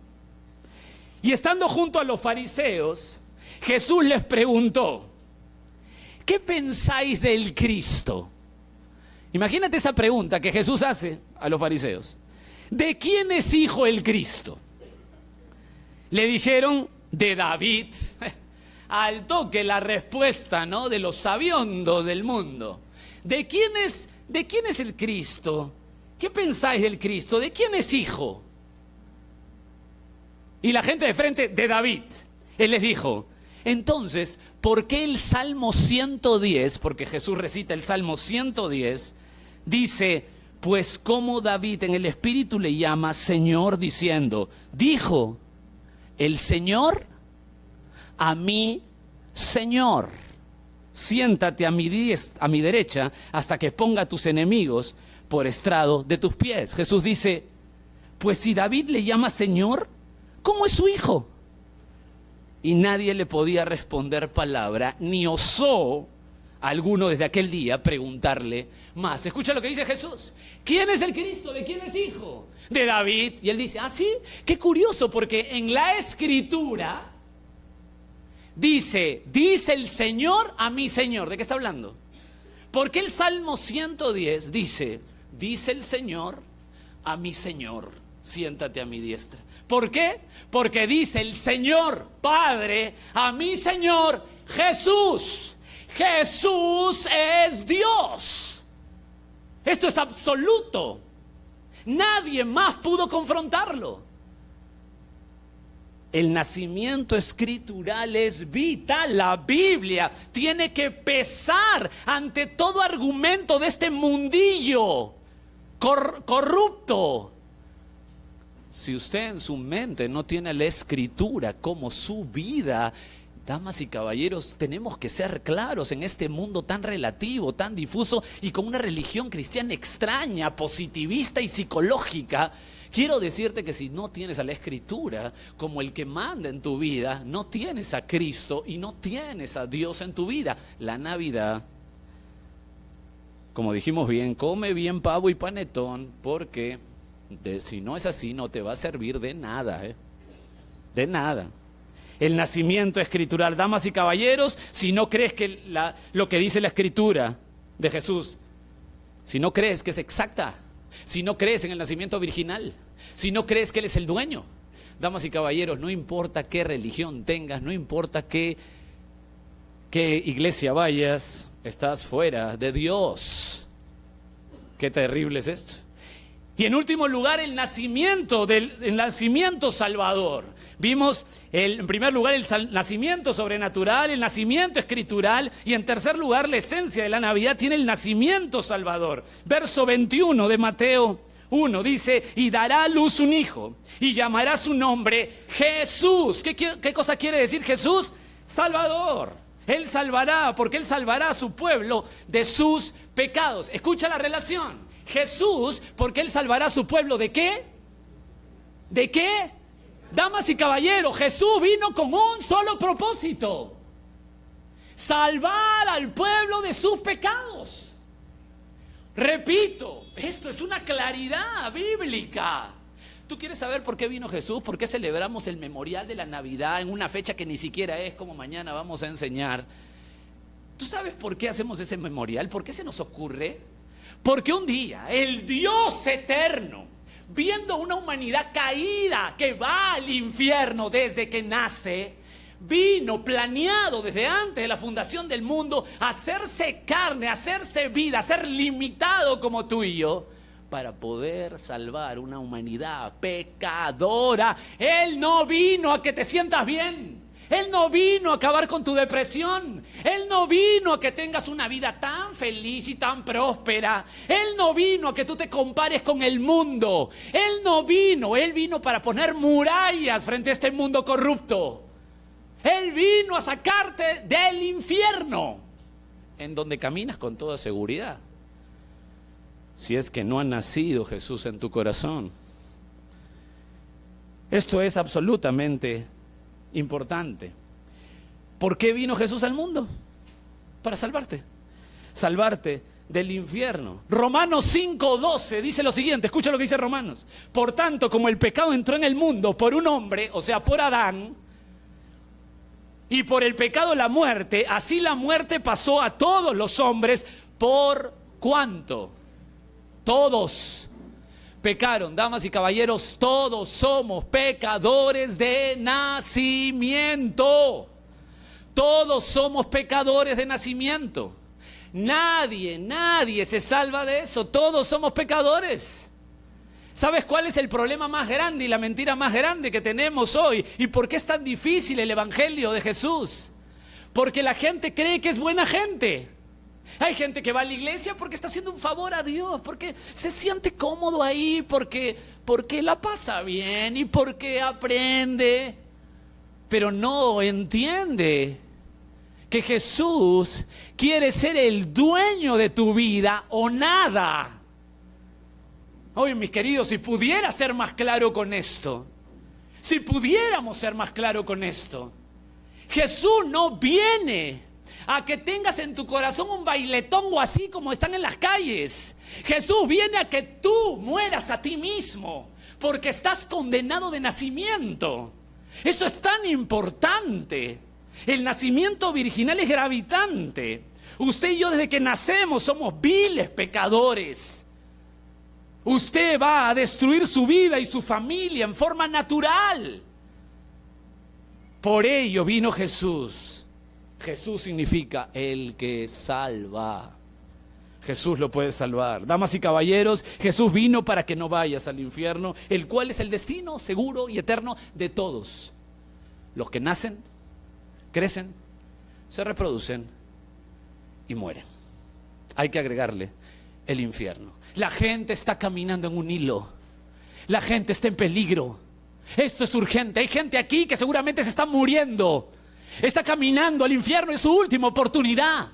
Y estando junto a los fariseos, Jesús les preguntó: ¿qué pensáis del Cristo? Imagínate esa pregunta que Jesús hace a los fariseos. ¿De quién es hijo el Cristo? Le dijeron: de David. Al toque la respuesta, ¿no?, de los sabiondos del mundo. ¿De quién es el Cristo? ¿Qué pensáis del Cristo? ¿De quién es hijo? Y la gente de frente: de David. Él les dijo: entonces, ¿por qué el Salmo 110, porque Jesús recita el Salmo 110, dice: pues como David en el Espíritu le llama Señor, diciendo, dijo el Señor a mi Señor, siéntate a mi derecha hasta que ponga a tus enemigos por estrado de tus pies? Jesús dice: pues si David le llama Señor, ¿cómo es su hijo? Y nadie le podía responder palabra, ni osó alguno desde aquel día preguntarle más. Escucha lo que dice Jesús: ¿quién es el Cristo? ¿De quién es hijo? De David. Y él dice: ¿ah, sí? Qué curioso, porque en la Escritura dice el Señor a mi Señor. ¿De qué está hablando? Porque el Salmo 110 dice el Señor a mi Señor, siéntate a mi diestra. ¿Por qué? Porque dice el Señor Padre a mi Señor Jesús. Jesús es Dios. Esto es absoluto. Nadie más pudo confrontarlo. El nacimiento escritural es vital. La Biblia tiene que pesar ante todo argumento de este mundillo corrupto. Si usted en su mente no tiene la Escritura como su vida, damas y caballeros, tenemos que ser claros en este mundo tan relativo, tan difuso y con una religión cristiana extraña, positivista y psicológica. Quiero decirte que si no tienes a la Escritura como el que manda en tu vida, no tienes a Cristo y no tienes a Dios en tu vida. La Navidad, como dijimos bien, come bien pavo y panetón, porque si no es así no te va a servir de nada, de nada. El nacimiento escritural, damas y caballeros, si no crees que lo que dice la Escritura de Jesús, si no crees que es exacta, si no crees en el nacimiento virginal, si no crees que Él es el dueño, damas y caballeros, no importa qué religión tengas, no importa qué iglesia vayas, estás fuera de Dios. Qué terrible es esto. Y en último lugar, el nacimiento salvador. Vimos en primer lugar el nacimiento sobrenatural, el nacimiento escritural, y en tercer lugar la esencia de la Navidad tiene el nacimiento salvador. Verso 21 de Mateo 1 dice: y dará a luz un hijo y llamará su nombre Jesús. ¿Qué cosa quiere decir Jesús? Salvador. Él salvará, porque Él salvará a su pueblo de sus pecados. Escucha la relación. Jesús, porque Él salvará a su pueblo, ¿de qué? ¿De qué? Damas y caballeros, Jesús vino con un solo propósito: salvar al pueblo de sus pecados. Repito, esto es una claridad bíblica. ¿Tú quieres saber por qué vino Jesús? ¿Por qué celebramos el memorial de la Navidad en una fecha que ni siquiera es, como mañana vamos a enseñar? ¿Tú sabes por qué hacemos ese memorial? ¿Por qué se nos ocurre? Porque un día el Dios eterno, viendo una humanidad caída que va al infierno desde que nace, vino planeado desde antes de la fundación del mundo a hacerse carne, a hacerse vida, a ser limitado como tú y yo, para poder salvar una humanidad pecadora. Él no vino a que te sientas bien. Él no vino a acabar con tu depresión. Él no vino a que tengas una vida tan feliz y tan próspera. Él no vino a que tú te compares con el mundo. Él vino para poner murallas frente a este mundo corrupto. Él vino a sacarte del infierno, en donde caminas con toda seguridad, si es que no ha nacido Jesús en tu corazón. Esto es absolutamente importante. ¿Por qué vino Jesús al mundo? Para salvarte. Salvarte del infierno. Romanos 5:12 dice lo siguiente, escucha lo que dice Romanos. Por tanto, como el pecado entró en el mundo por un hombre, o sea, por Adán, y por el pecado la muerte, así la muerte pasó a todos los hombres. ¿Por cuánto? Todos pecaron, damas y caballeros, todos somos pecadores de nacimiento. Todos somos pecadores de nacimiento. Nadie se salva de eso. Todos somos pecadores. ¿Sabes cuál es el problema más grande y la mentira más grande que tenemos hoy? ¿Y por qué es tan difícil el evangelio de Jesús? Porque la gente cree que es buena gente. Hay gente que va a la iglesia porque está haciendo un favor a Dios, porque se siente cómodo ahí, porque la pasa bien y porque aprende. Pero no entiende que Jesús quiere ser el dueño de tu vida o nada. Oye, mis queridos, si pudiera ser más claro con esto, si pudiéramos ser más claro con esto, Jesús no viene a que tengas en tu corazón un bailetongo así como están en las calles. Jesús viene a que tú mueras a ti mismo, porque estás condenado de nacimiento. Eso es tan importante. El nacimiento virginal es gravitante. Usted y yo desde que nacemos somos viles pecadores. Usted va a destruir su vida y su familia en forma natural. Por ello vino Jesús. Jesús significa el que salva. Jesús lo puede salvar. Damas y caballeros, Jesús vino para que no vayas al infierno, el cual es el destino seguro y eterno de todos. Los que nacen, crecen, se reproducen y mueren. Hay que agregarle el infierno. La gente está caminando en un hilo. La gente está en peligro. Esto es urgente. Hay gente aquí que seguramente se está muriendo. Está caminando al infierno, es su última oportunidad.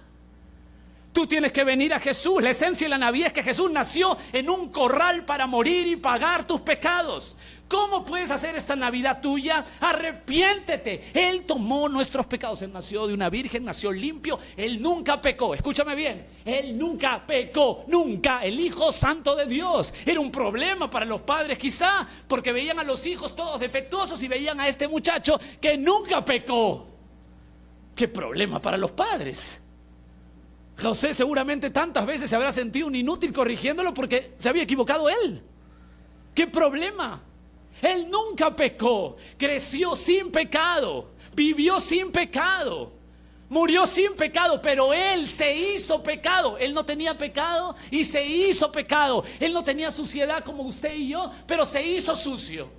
Tú tienes que venir a Jesús. La esencia de la Navidad es que Jesús nació en un corral para morir y pagar tus pecados. ¿Cómo puedes hacer esta Navidad tuya? Arrepiéntete. Él tomó nuestros pecados. Él nació de una virgen, nació limpio. Él nunca pecó. Escúchame bien. Él nunca pecó. Nunca. El Hijo Santo de Dios. Era un problema para los padres quizá, porque veían a los hijos todos defectuosos y veían a este muchacho que nunca pecó. ¿Qué problema para los padres? José seguramente tantas veces se habrá sentido un inútil corrigiéndolo porque se había equivocado él. ¿Qué problema? Él nunca pecó, creció sin pecado, vivió sin pecado, murió sin pecado, pero él se hizo pecado. Él no tenía pecado y se hizo pecado. Él no tenía suciedad como usted y yo, pero se hizo sucio.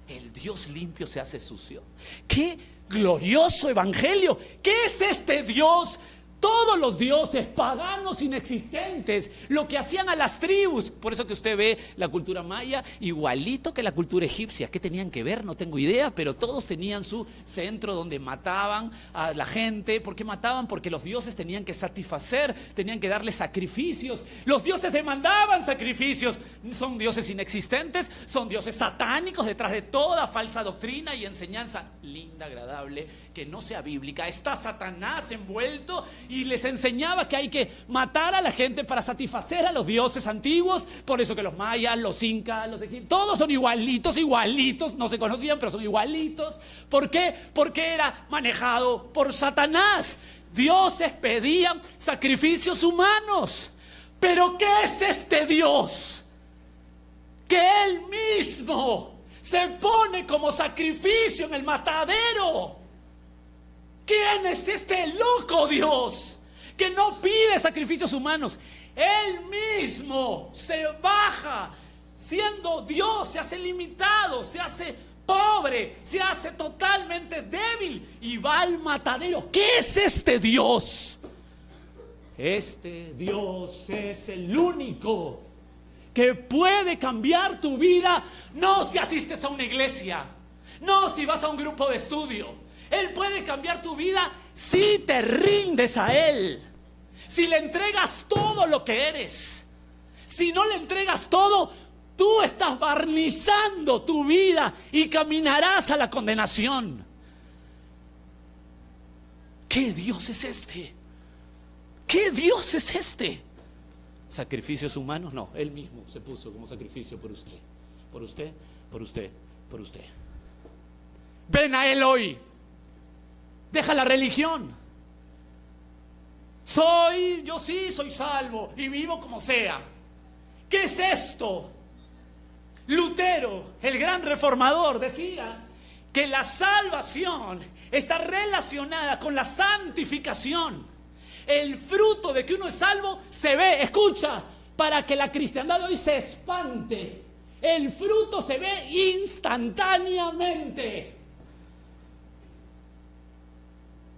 El Dios limpio se hace sucio. ¡Qué glorioso evangelio! ¿Qué es este Dios? Todos los dioses paganos inexistentes, lo que hacían a las tribus. Por eso que usted ve la cultura maya igualito que la cultura egipcia. ¿Qué tenían que ver? No tengo idea, pero todos tenían su centro donde mataban a la gente. ¿Por qué mataban? Porque los dioses tenían que satisfacer, tenían que darles sacrificios. Los dioses demandaban sacrificios. Son dioses inexistentes, son dioses satánicos detrás de toda falsa doctrina y enseñanza linda, agradable, que no sea bíblica. Está Satanás envuelto y les enseñaba que hay que matar a la gente para satisfacer a los dioses antiguos. Por eso que los mayas, los incas, los egipcios, todos son igualitos, no se conocían, pero son igualitos. ¿Por qué? Porque era manejado por Satanás. Dioses pedían sacrificios humanos. Pero ¿qué es este Dios? Que Él mismo se pone como sacrificio en el matadero. ¿Quién es este loco Dios que no pide sacrificios humanos? Él mismo se baja, siendo Dios, se hace limitado, se hace pobre, se hace totalmente débil y va al matadero. ¿Qué es este Dios? Este Dios es el único que puede cambiar tu vida. No si asistes a una iglesia, no si vas a un grupo de estudio. Él puede cambiar tu vida si te rindes a Él, si le entregas todo lo que eres. Si no le entregas todo, tú estás barnizando tu vida y caminarás a la condenación. ¿Qué Dios es este? ¿Qué Dios es este? sacrificios humanos, no, Él mismo se puso como sacrificio por usted, por usted, por usted, por usted. Ven a Él hoy. Deja la religión. Yo sí soy salvo y vivo como sea. ¿Qué es esto? Lutero, el gran reformador, decía que la salvación está relacionada con la santificación. El fruto de que uno es salvo se ve, escucha, para que la cristiandad de hoy se espante. El fruto se ve instantáneamente.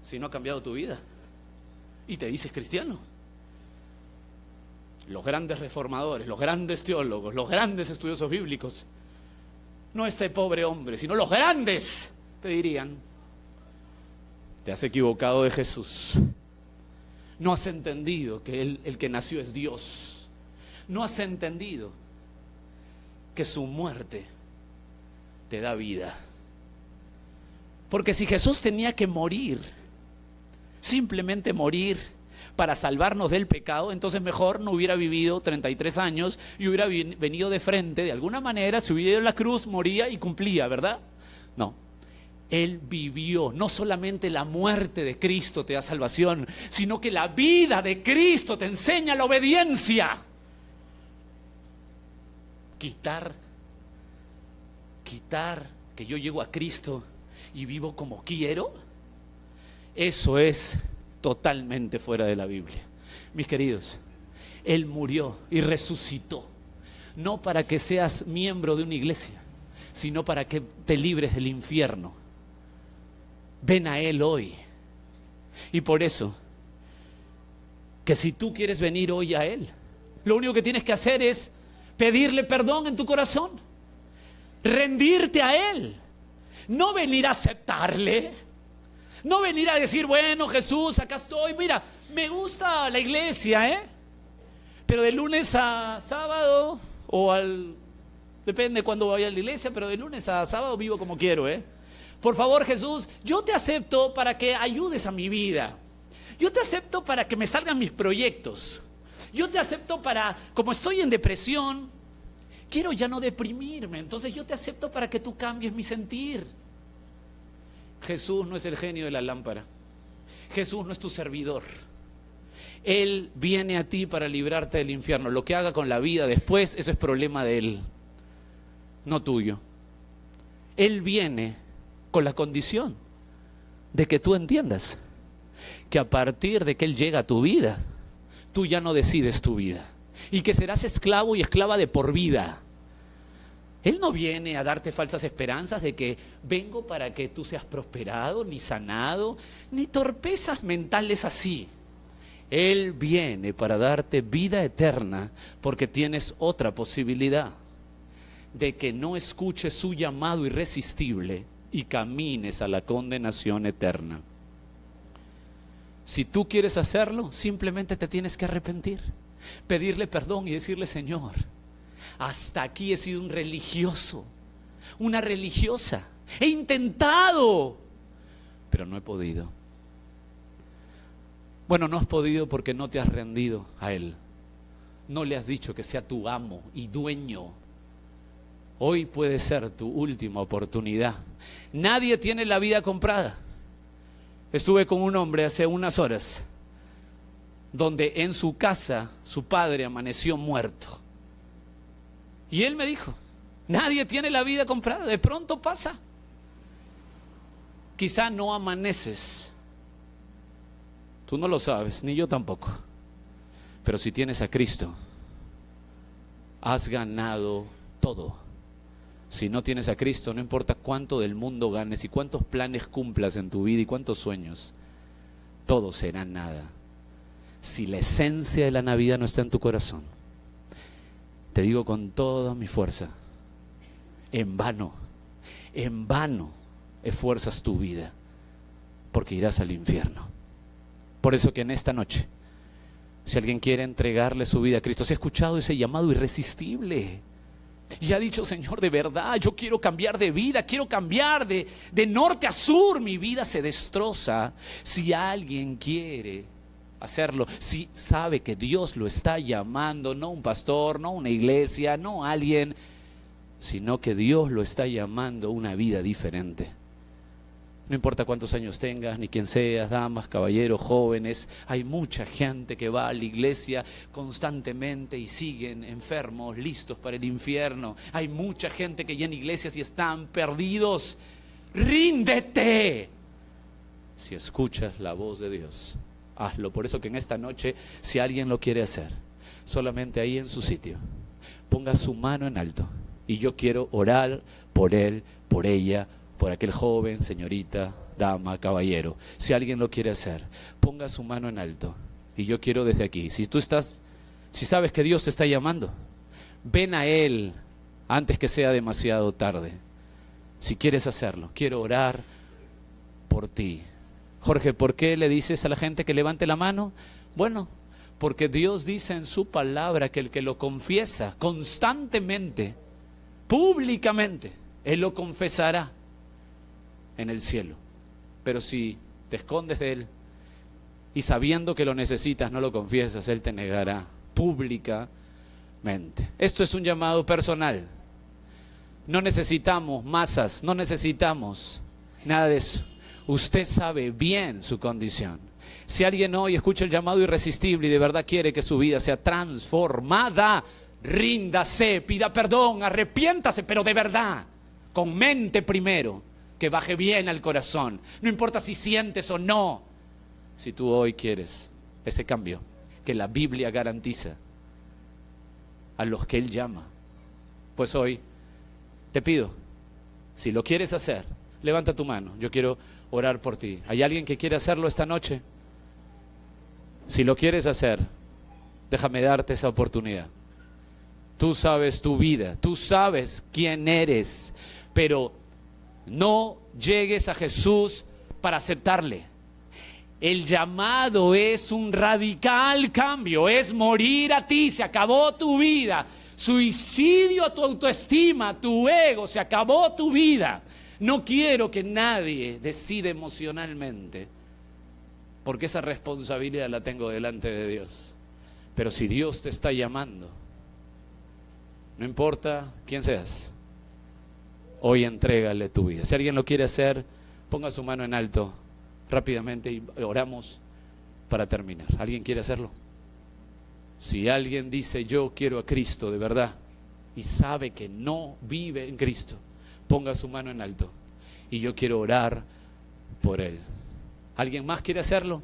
Si no ha cambiado tu vida y te dices cristiano. Los grandes reformadores, los grandes teólogos, los grandes estudiosos bíblicos, no este pobre hombre, sino los grandes, te dirían: te has equivocado de Jesús. No has entendido que el que nació es Dios. No has entendido que su muerte te da vida. Porque si Jesús tenía que morir, simplemente morir para salvarnos del pecado, entonces mejor no hubiera vivido 33 años y hubiera venido de frente, de alguna manera, se hubiera ido a la cruz, moría y cumplía, ¿verdad? No. Él vivió. No solamente la muerte de Cristo te da salvación, sino que la vida de Cristo te enseña la obediencia. Quitar que yo llego a Cristo y vivo como quiero, eso es totalmente fuera de la Biblia. Mis queridos, Él murió y resucitó, no para que seas miembro de una iglesia, sino para que te libres del infierno. Ven a Él hoy. Y por eso, que si tú quieres venir hoy a Él, lo único que tienes que hacer es pedirle perdón en tu corazón, rendirte a Él, no venir a aceptarle, no venir a decir: bueno, Jesús, acá estoy, mira, me gusta la iglesia, pero de lunes a sábado, depende cuándo vaya a la iglesia, pero de lunes a sábado vivo como quiero, Por favor, Jesús, yo te acepto para que ayudes a mi vida. Yo te acepto para que me salgan mis proyectos. Yo te acepto como estoy en depresión, quiero ya no deprimirme, entonces yo te acepto para que tú cambies mi sentir. Jesús no es el genio de la lámpara. Jesús no es tu servidor. Él viene a ti para librarte del infierno. Lo que haga con la vida después, eso es problema de Él, no tuyo. Él viene con la condición de que tú entiendas que a partir de que Él llega a tu vida, tú ya no decides tu vida y que serás esclavo y esclava de por vida. Él no viene a darte falsas esperanzas de que vengo para que tú seas prosperado, ni sanado, ni torpezas mentales así. Él viene para darte vida eterna porque tienes otra posibilidad de que no escuches su llamado irresistible y camines a la condenación eterna. Si tú quieres hacerlo, simplemente te tienes que arrepentir, pedirle perdón y decirle: Señor, hasta aquí he sido un religioso, una religiosa. He intentado, pero no he podido. Bueno, no has podido porque no te has rendido a Él. No le has dicho que sea tu amo y dueño. Hoy puede ser tu última oportunidad. Nadie tiene la vida comprada. Estuve con un hombre hace unas horas, donde en su casa su padre amaneció muerto. Y él me dijo: nadie tiene la vida comprada, de pronto pasa. Quizá no amaneces, tú no lo sabes, ni yo tampoco. Pero si tienes a Cristo, has ganado todo. Si no tienes a Cristo, no importa cuánto del mundo ganes y cuántos planes cumplas en tu vida y cuántos sueños, todo será nada. Si la esencia de la Navidad no está en tu corazón, te digo con toda mi fuerza, en vano esfuerzas tu vida, porque irás al infierno. Por eso que en esta noche, si alguien quiere entregarle su vida a Cristo, si ha escuchado ese llamado irresistible y ha dicho: Señor, de verdad, yo quiero cambiar de vida, quiero cambiar de norte a sur, mi vida se destroza. Si alguien quiere hacerlo, si sabe que Dios lo está llamando, no un pastor, no una iglesia, no alguien, sino que Dios lo está llamando a una vida diferente. No importa cuántos años tengas, ni quién seas, damas, caballeros, jóvenes, hay mucha gente que va a la iglesia constantemente y siguen enfermos, listos para el infierno. Hay mucha gente que llena iglesias y están perdidos. ¡Ríndete! Si escuchas la voz de Dios, hazlo. Por eso que en esta noche, si alguien lo quiere hacer, solamente ahí en su sitio, ponga su mano en alto. Y yo quiero orar por él, por ella, por aquel joven, señorita, dama, caballero. Si alguien lo quiere hacer, ponga su mano en alto. Y yo quiero desde aquí, si sabes que Dios te está llamando, ven a Él antes que sea demasiado tarde. Si quieres hacerlo, quiero orar por ti. Jorge, ¿por qué le dices a la gente que levante la mano? Bueno, porque Dios dice en su palabra que el que lo confiesa constantemente, públicamente, Él lo confesará en el cielo. Pero si te escondes de Él y sabiendo que lo necesitas no lo confiesas, Él te negará públicamente. Esto es un llamado personal. No necesitamos masas, no necesitamos nada de eso. Usted sabe bien su condición. Si alguien hoy escucha el llamado irresistible y de verdad quiere que su vida sea transformada, ríndase, pida perdón, arrepiéntase, pero de verdad, con mente primero, que baje bien al corazón. No importa si sientes o no. Si tú hoy quieres ese cambio que la Biblia garantiza a los que Él llama, pues hoy te pido, si lo quieres hacer, levanta tu mano. Yo quiero orar por ti. ¿Hay alguien que quiere hacerlo esta noche? Si lo quieres hacer, déjame darte esa oportunidad. Tú sabes tu vida, tú sabes quién eres, pero no llegues a Jesús para aceptarle. El llamado es un radical cambio, es morir a ti, se acabó tu vida. Suicidio a tu autoestima, tu ego, se acabó tu vida. No quiero que nadie decida emocionalmente, porque esa responsabilidad la tengo delante de Dios. Pero si Dios te está llamando, no importa quién seas, hoy entrégale tu vida. Si alguien lo quiere hacer, ponga su mano en alto rápidamente y oramos para terminar. ¿Alguien quiere hacerlo? Si alguien dice yo quiero a Cristo de verdad y sabe que no vive en Cristo, ponga su mano en alto y yo quiero orar por él. ¿Alguien más quiere hacerlo?